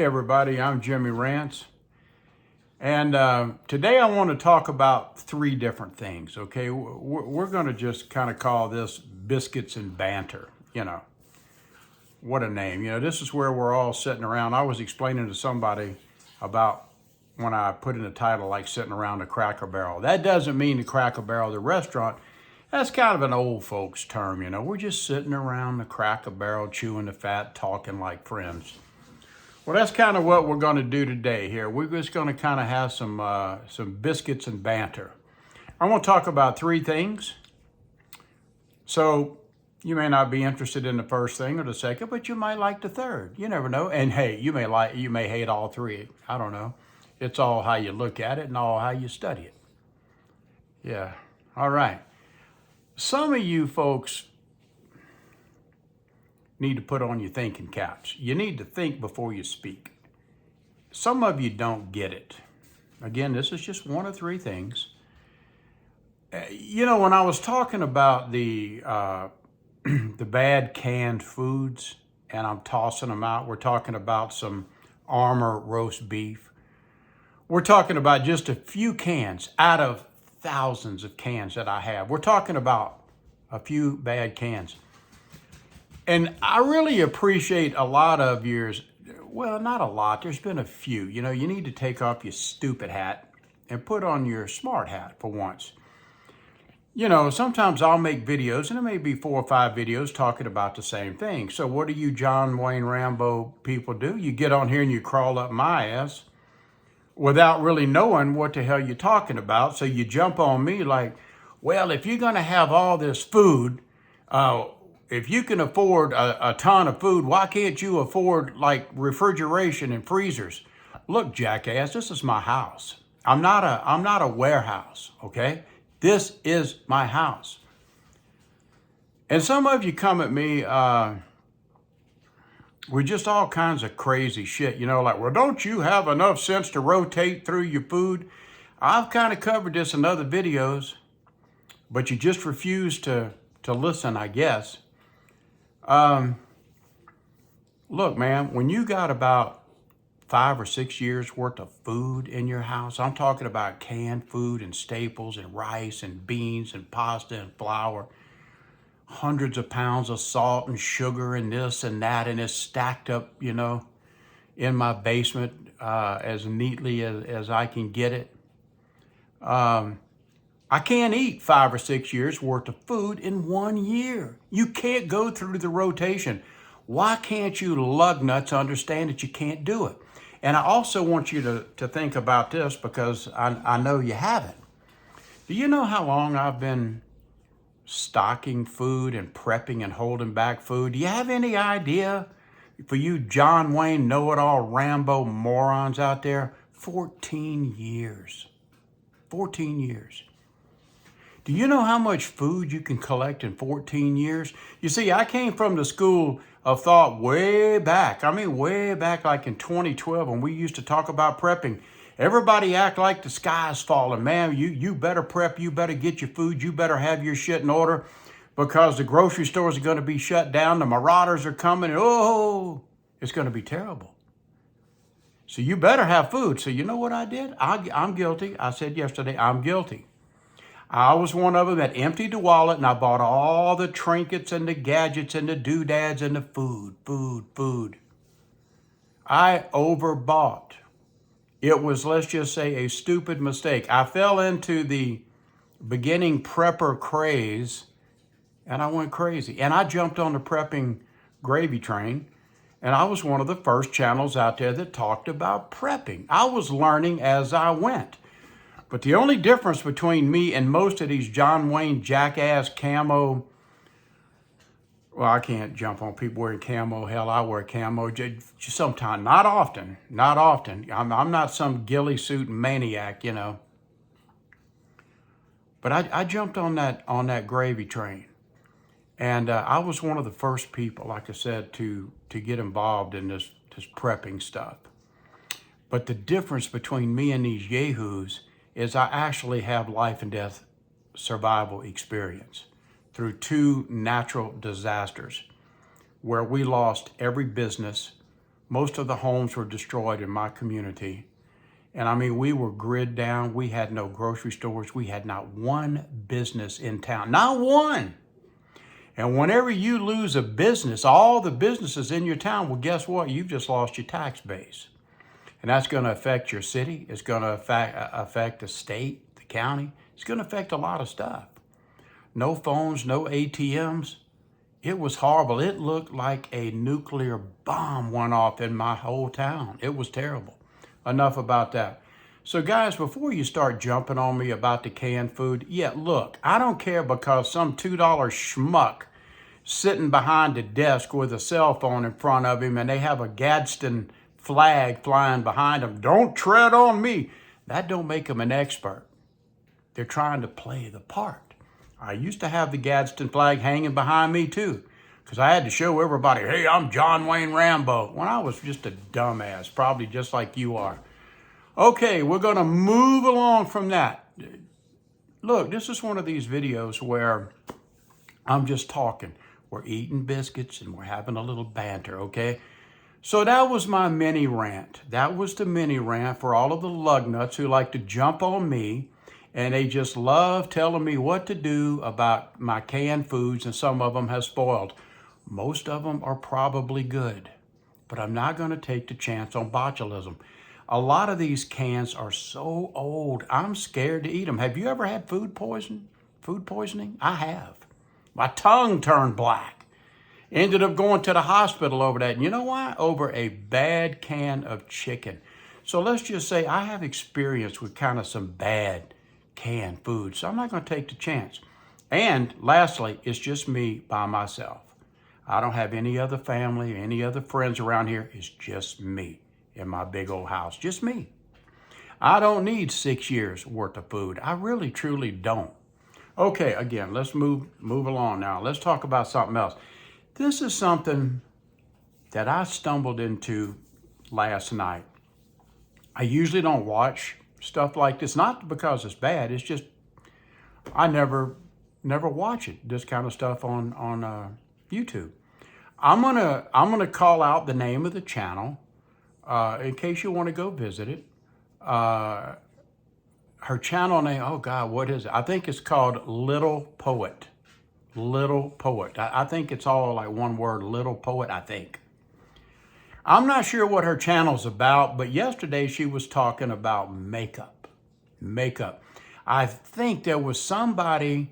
Hey everybody, I'm Jimmy Rance, and today I want to talk about three different things. Okay, we're going to just kind of call this Biscuits and Banter. What a name. This is where we're all sitting around. I was explaining to somebody about when I put in a title like sitting around a Cracker Barrel. That doesn't mean the Cracker Barrel, the restaurant. That's kind of an old folks term. We're just sitting around the Cracker Barrel, chewing the fat, talking like friends. Well, that's kind of what we're going to do today here. We're just going to kind of have some biscuits and banter. I want to talk about three things. So you may not be interested in the first thing or the second, but you might like the third. You never know. And hey, you may hate all three. I don't know. It's all how you look at it and all how you study it. Yeah. All right. Some of you folks need to put on your thinking caps. You need to think before you speak. Some of you don't get it. Again, this is just one of three things. When I was talking about the the bad canned foods and I'm tossing them out, we're talking about some Armour roast beef. We're talking about just a few cans out of thousands of cans that I have. We're talking about a few bad cans. And I really appreciate a lot of yours. Well, not a lot. There's been a few. You need to take off your stupid hat and put on your smart hat for once. Sometimes I'll make videos, and it may be 4 or 5 videos talking about the same thing. So what do you John Wayne Rambo people do? You get on here and you crawl up my ass without really knowing what the hell you're talking about. So you jump on me like, well, if you're going to have all this food, if you can afford a ton of food, why can't you afford like refrigeration and freezers? Look, jackass, this is my house. I'm not a warehouse, okay? This is my house. And some of you come at me with just all kinds of crazy shit, like, well, don't you have enough sense to rotate through your food? I've kind of covered this in other videos, but you just refuse to listen, I guess. Look, man, when you got about 5 or 6 years worth of food in your house, I'm talking about canned food and staples and rice and beans and pasta and flour, hundreds of pounds of salt and sugar and this and that, and it's stacked up, in my basement as neatly as I can get it. I can't eat 5 or 6 years worth of food in 1 year. You can't go through the rotation. Why can't you lug nuts understand that you can't do it? And I also want you to think about this because I know you haven't. Do you know how long I've been stocking food and prepping and holding back food? Do you have any idea? For you John Wayne know-it-all Rambo morons out there, 14 years. 14 years. Do you know how much food you can collect in 14 years? You see, I came from the school of thought way back like in 2012 when we used to talk about prepping. Everybody act like the sky's falling. Man, you better prep, you better get your food, you better have your shit in order because the grocery stores are going to be shut down, the marauders are coming, and it's going to be terrible. So you better have food. So you know what I did? I'm guilty. I said yesterday, I'm guilty. I was one of them that emptied the wallet and I bought all the trinkets and the gadgets and the doodads and the food. I overbought. It was, let's just say, a stupid mistake. I fell into the beginning prepper craze and I went crazy. And I jumped on the prepping gravy train and I was one of the first channels out there that talked about prepping. I was learning as I went. But the only difference between me and most of these John Wayne jackass camo, well, I can't jump on people wearing camo. Hell, I wear camo sometimes, not often. I'm not some ghillie suit maniac, But I jumped on that gravy train. And I was one of the first people, like I said, to get involved in this prepping stuff. But the difference between me and these yahoos is I actually have life and death survival experience through 2 natural disasters where we lost every business, Most of the homes were destroyed in my community. And I mean, we were grid down. We had no grocery stores. We had not one business in town, not one. And whenever you lose a business, all the businesses in your town, well, guess what? You've just lost your tax base. And that's going to affect your city. It's going to affect the state, the county. It's going to affect a lot of stuff. No phones, no ATMs. It was horrible. It looked like a nuclear bomb went off in my whole town. It was terrible. Enough about that. So guys, before you start jumping on me about the canned food, yeah, look, I don't care because some $2 schmuck sitting behind a desk with a cell phone in front of him and they have a Gadsden flag flying behind him. Don't tread on me. That don't make him an expert. They're trying to play the part. I used to have the Gadsden flag hanging behind me too, because I had to show everybody, hey, I'm John Wayne Rambo, when I was just a dumbass, probably just like you are. Okay, we're going to move along from that. Look, this is one of these videos where I'm just talking. We're eating biscuits and we're having a little banter, okay? So that was my mini rant. That was the mini rant for all of the lug nuts who like to jump on me, and they just love telling me what to do about my canned foods, and some of them have spoiled. Most of them are probably good, but I'm not going to take the chance on botulism. A lot of these cans are so old, I'm scared to eat them. Have you ever had food poisoning? I have. My tongue turned black. Ended up going to the hospital over that. And you know why? Over a bad can of chicken. So let's just say I have experience with kind of some bad canned food. So I'm not going to take the chance. And lastly, it's just me by myself. I don't have any other family, any other friends around here. It's just me in my big old house. Just me. I don't need 6 years worth of food. I really, truly don't. Okay, again, let's move along now. Let's talk about something else. This is something that I stumbled into last night. I usually don't watch stuff like this, not because it's bad. It's just I never watch it. This kind of stuff on YouTube. I'm gonna call out the name of the channel in case you want to go visit it. Her channel name, oh God, what is it? I think it's called Little Poet. Little Poet. I think it's all like one word, Little Poet, I think. I'm not sure what her channel's about, but yesterday she was talking about makeup. Makeup. I think there was somebody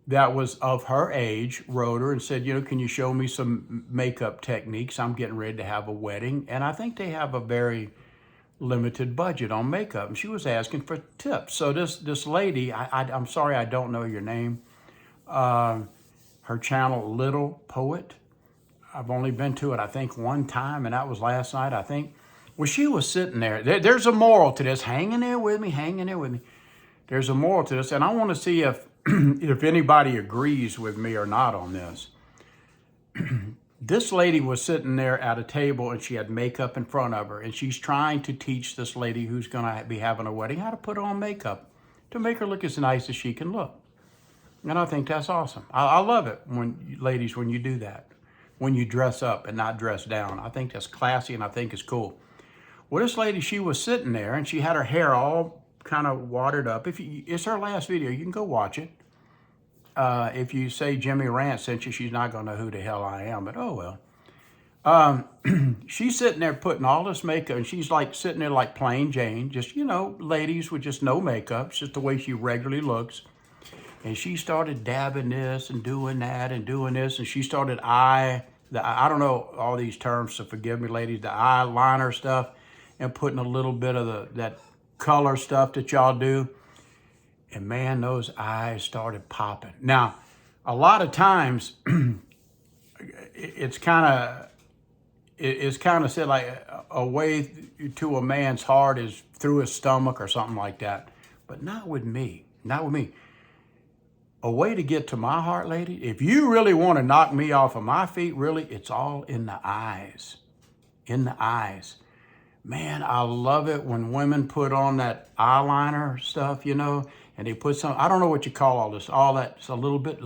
that was of her age, wrote her and said, you know, can you show me some makeup techniques? I'm getting ready to have a wedding. And I think they have a very limited budget on makeup. And she was asking for tips. So this lady, I'm sorry, I don't know your name. Her channel, Little Poet. I've only been to it, I think, one time, and that was last night, I think. Well, she was sitting there. There's a moral to this. Hang in there with me, hang in there with me. There's a moral to this, and I want to see if if anybody agrees with me or not on this. This lady was sitting there at a table, and she had makeup in front of her, and she's trying to teach this lady who's going to be having a wedding how to put on makeup to make her look as nice as she can look. And I think that's awesome. I love it when ladies, when you do that, when you dress up and not dress down. I think that's classy, and I think it's cool. Well, this lady, she was sitting there, and she had her hair all kind of watered up. It's her last video. You can go watch it. If you say Jimmy Rant sent you, she's not going to know who the hell I am, but oh well. She's sitting there putting all this makeup, and she's like sitting there like plain Jane, just, you know, ladies with just no makeup. It's just the way she regularly looks. And she started dabbing this and doing that and doing this, and she started I don't know all these terms, so forgive me, ladies, the eyeliner stuff, and putting a little bit of that color stuff that y'all do. And man, those eyes started popping. Now, a lot of times, it's kind of said like a way to a man's heart is through his stomach or something like that. But not with me. Not with me. A way to get to my heart, lady, if you really want to knock me off of my feet, really, it's all in the eyes. In the eyes. Man, I love it when women put on that eyeliner stuff, you know, and they put some, I don't know what you call all this, all that, it's a little bit,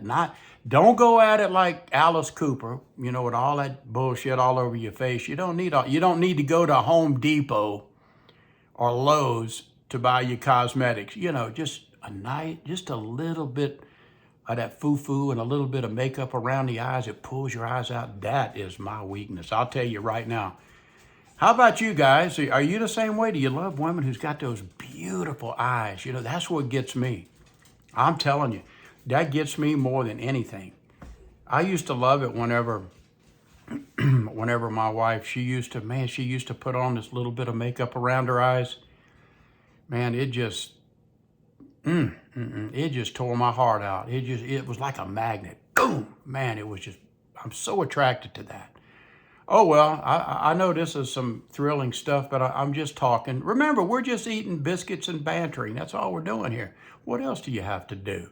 not Don't go at it like Alice Cooper, you know, with all that bullshit all over your face. You don't need to go to Home Depot or Lowe's to buy your cosmetics. You know, just just a little bit of that foo-foo and a little bit of makeup around the eyes. It pulls your eyes out. That is my weakness. I'll tell you right now. How about you guys? Are you the same way? Do you love women who's got those beautiful eyes? You know, that's what gets me. I'm telling you, that gets me more than anything. I used to love it whenever my wife, she used to put on this little bit of makeup around her eyes. Man, it just tore my heart out. It was like a magnet. Boom, man, I'm so attracted to that. Oh, well, I know this is some thrilling stuff, but I'm just talking. Remember, we're just eating biscuits and bantering. That's all we're doing here. What else do you have to do?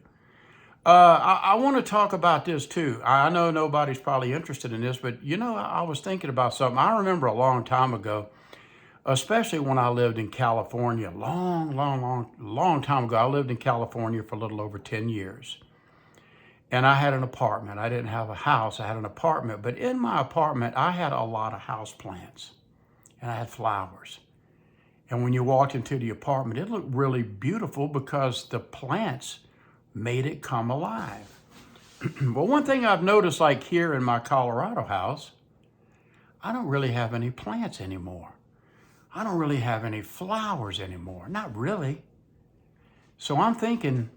I want to talk about this too. I know nobody's probably interested in this, but you know, I was thinking about something. I remember a long time ago, especially when I lived in California, long time ago. I lived in California for a little over 10 years. And I had an apartment. I didn't have a house. I had an apartment. But in my apartment, I had a lot of house plants. And I had flowers. And when you walked into the apartment, it looked really beautiful because the plants made it come alive. Well, one thing I've noticed, like here in my Colorado house, I don't really have any plants anymore. I don't really have any flowers anymore. Not really. So I'm thinking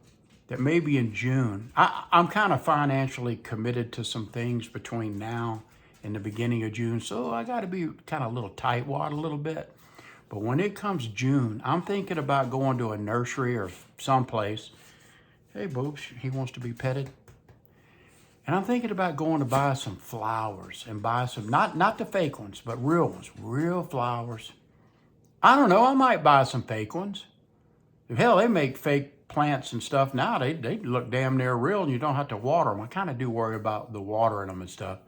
that maybe in June, I'm kind of financially committed to some things between now and the beginning of June. So I got to be kind of a little tightwad a little bit. But when it comes June, I'm thinking about going to a nursery or someplace. Hey, Boobs, he wants to be petted. And I'm thinking about going to buy some flowers and buy some, not the fake ones, but real ones, real flowers. I don't know, I might buy some fake ones. Hell, they make fake plants and stuff now. They look damn near real and you don't have to water them. I kind of do worry about the watering them and stuff.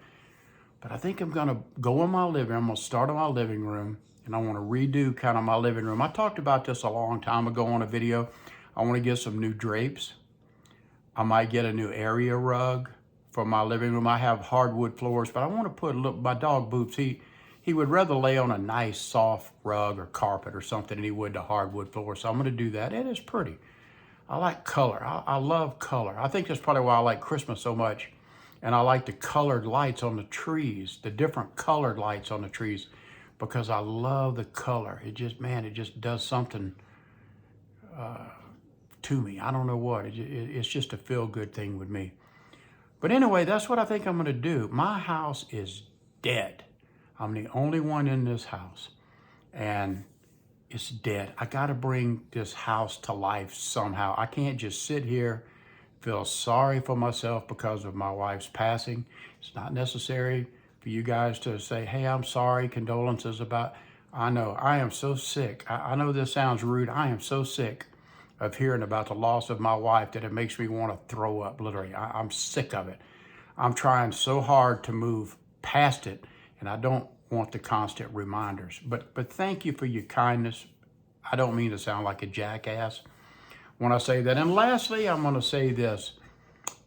But I think I'm going to go in my living room. I'm going to start in my living room and I want to redo kind of my living room. I talked about this a long time ago on a video. I want to get some new drapes. I might get a new area rug for my living room. I have hardwood floors, but I want to put a little, my dog Boots, he would rather lay on a nice soft rug or carpet or something than he would the hardwood floor. So I'm going to do that. It is pretty. I like color. I love color. I think that's probably why I like Christmas so much. And I like the colored lights on the trees, the different colored lights on the trees, because I love the color. It just does something to me. I don't know what. It's just a feel-good thing with me. But anyway, that's what I think I'm going to do. My house is dead. I'm the only one in this house. And it's dead. I got to bring this house to life somehow. I can't just sit here, feel sorry for myself because of my wife's passing. It's not necessary for you guys to say, hey, I'm sorry, condolences about. I know, I am so sick. I know this sounds rude. I am so sick of hearing about the loss of my wife that it makes me want to throw up, literally. I'm sick of it. I'm trying so hard to move past it, and I don't want the constant reminders. But thank you for your kindness. I don't mean to sound like a jackass when I say that. And lastly, I'm going to say this.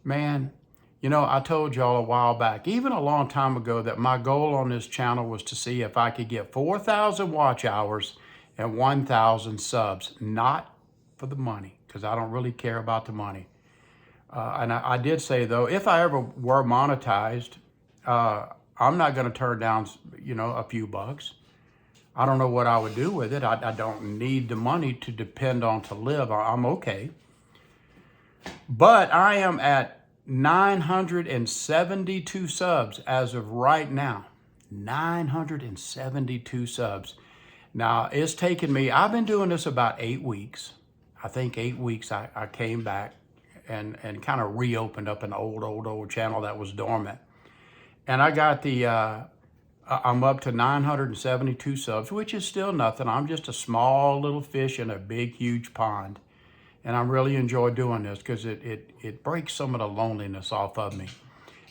Man, you know, I told y'all a while back, even a long time ago, that my goal on this channel was to see if I could get 4,000 watch hours and 1,000 subs. Not for the money, because I don't really care about the money. And I did say, though, if I ever were monetized, I'm not going to turn down, you know, a few bucks. I don't know what I would do with it. I don't need the money to depend on to live. I'm okay. But I am at 972 subs as of right now. 972 subs. Now, it's taken me, I've been doing this about 8 weeks. I think 8 weeks I came back and kind of reopened up an old channel that was dormant. And I got I'm up to 972 subs, which is still nothing. I'm just a small little fish in a big, huge pond. And I really enjoy doing this because it breaks some of the loneliness off of me.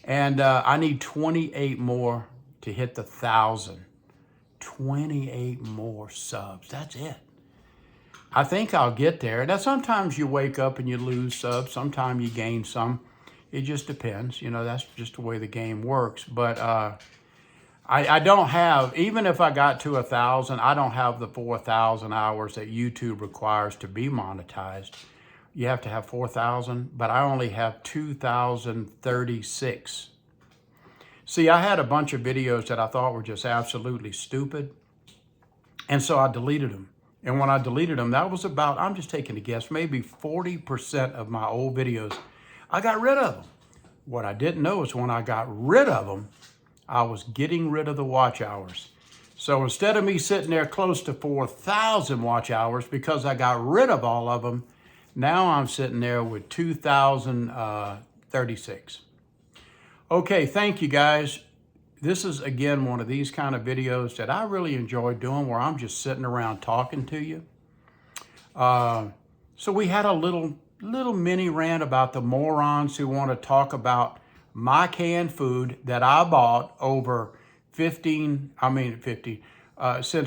And I need 28 more to hit the 1,000. 28 more subs, that's it. I think I'll get there. Now, sometimes you wake up and you lose subs. Sometimes you gain some. It just depends. You know, that's just the way the game works. But I don't have, even if I got to 1,000, I don't have the 4,000 hours that YouTube requires to be monetized. You have to have 4,000, but I only have 2,036. See, I had a bunch of videos that I thought were just absolutely stupid, and so I deleted them. And when I deleted them, that was about, I'm just taking a guess, maybe 40% of my old videos, I got rid of them. What I didn't know is when I got rid of them, I was getting rid of the watch hours. So instead of me sitting there close to 4,000 watch hours because I got rid of all of them, now I'm sitting there with 2,036. Okay, thank you guys. This is, again, one of these kind of videos that I really enjoy doing where I'm just sitting around talking to you. So we had a little mini rant about the morons who want to talk about my canned food that I bought over since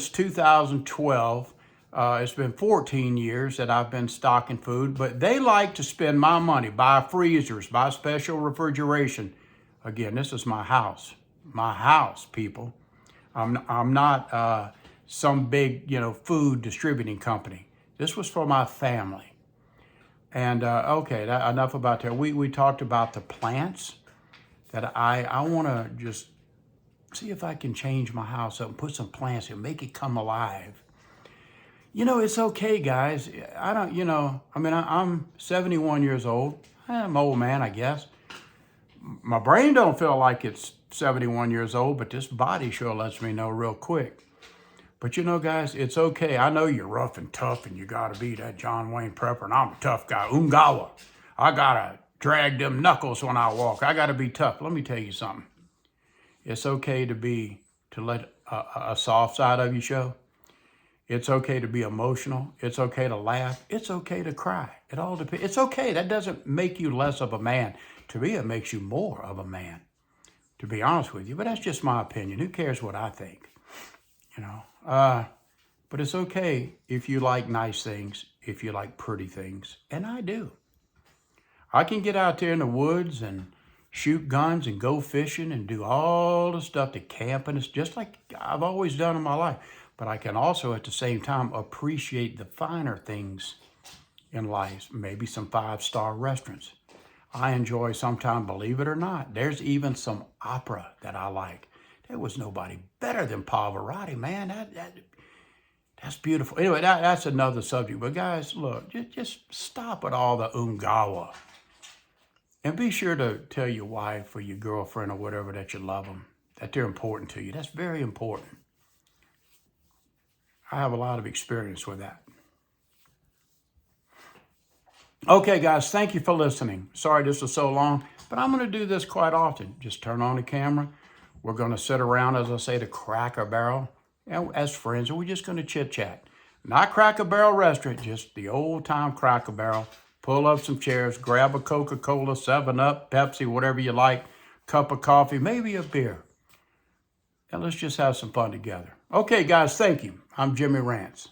2012. It's been 14 years that I've been stocking food, but they like to spend my money, buy freezers, buy special refrigeration. Again, this is my house, people. I'm not some big, food distributing company. This was for my family. And okay, enough about that. We talked about the plants that I want to just see if I can change my house up and put some plants in, make it come alive. It's okay, guys. I'm 71 years old. I'm an old man, I guess. My brain don't feel like it's 71 years old, but this body sure lets me know real quick. But guys, it's okay. I know you're rough and tough and you gotta be that John Wayne Prepper, and I'm a tough guy. Ungawa. I gotta drag them knuckles when I walk. I gotta be tough. Let me tell you something. It's okay to let a soft side of you show. It's okay to be emotional. It's okay to laugh. It's okay to cry. It all depends. It's okay. That doesn't make you less of a man. To me, it makes you more of a man, to be honest with you. But that's just my opinion. Who cares what I think? But it's okay if you like nice things, if you like pretty things. And I do. I can get out there in the woods and shoot guns and go fishing and do all the stuff to camp. And it's just like I've always done in my life. But I can also, at the same time, appreciate the finer things in life. Maybe some 5-star restaurants. I enjoy sometimes, believe it or not, there's even some opera that I like. There was nobody better than Pavarotti, man. That's beautiful. Anyway, that's another subject. But guys, look, just stop at all the ungawa. And be sure to tell your wife or your girlfriend or whatever that you love them, that they're important to you. That's very important. I have a lot of experience with that. Okay, guys, thank you for listening. Sorry this was so long, but I'm going to do this quite often. Just turn on the camera. We're going to sit around, as I say, the Cracker Barrel, and as friends, and we're just going to chit-chat. Not Cracker Barrel restaurant, just the old-time Cracker Barrel. Pull up some chairs, grab a Coca-Cola, 7-Up, Pepsi, whatever you like, cup of coffee, maybe a beer. And let's just have some fun together. Okay, guys, thank you. I'm Jimmy Rants.